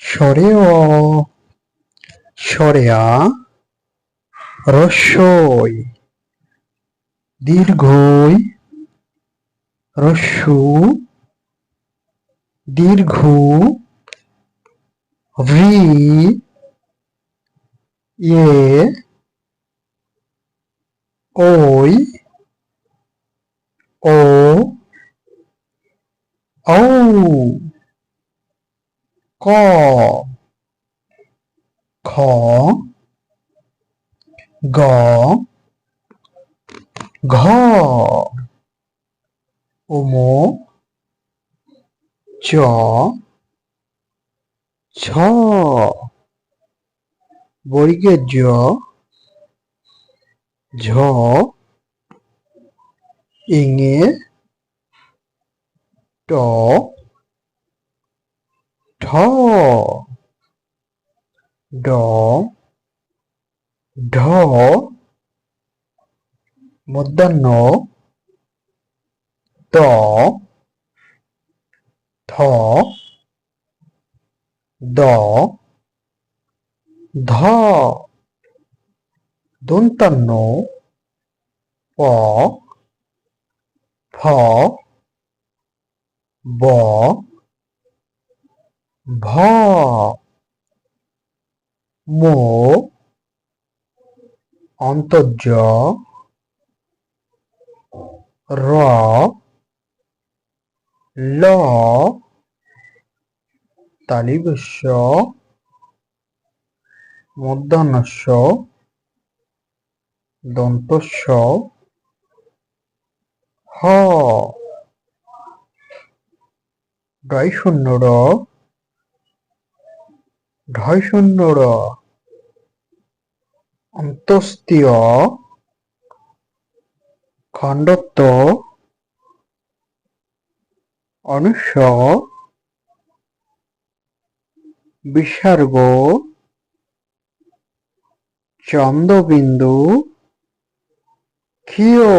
স্বরে অ, স্বরে আ, রস্বই, দীর্ঘই, রস্যু, দীর্ঘু, রি, ইয়ে, ওই, ও, ঔ, ক, খ, গ, ঘ, ওমো, চ, ছ, বর্গের জ, ঝ, ইঙে, ট, ঠ, ড, ঢ, মূর্ধন্য, ত, থ, দ, ধ, দন্তান্ন, প, ফ, ব, ভ, মো, অন্তর্য, র, ল, তালিবস্য, মূর্ধন্যস্য, দন্তস্য, হ, ডয় শূন্য র, ঢয় শূন্য র, অন্তস্তীয়, খণ্ডত্ব, অনুস্বর, বিসর্গ, চন্দ্রবিন্দু, ক্ষীয়।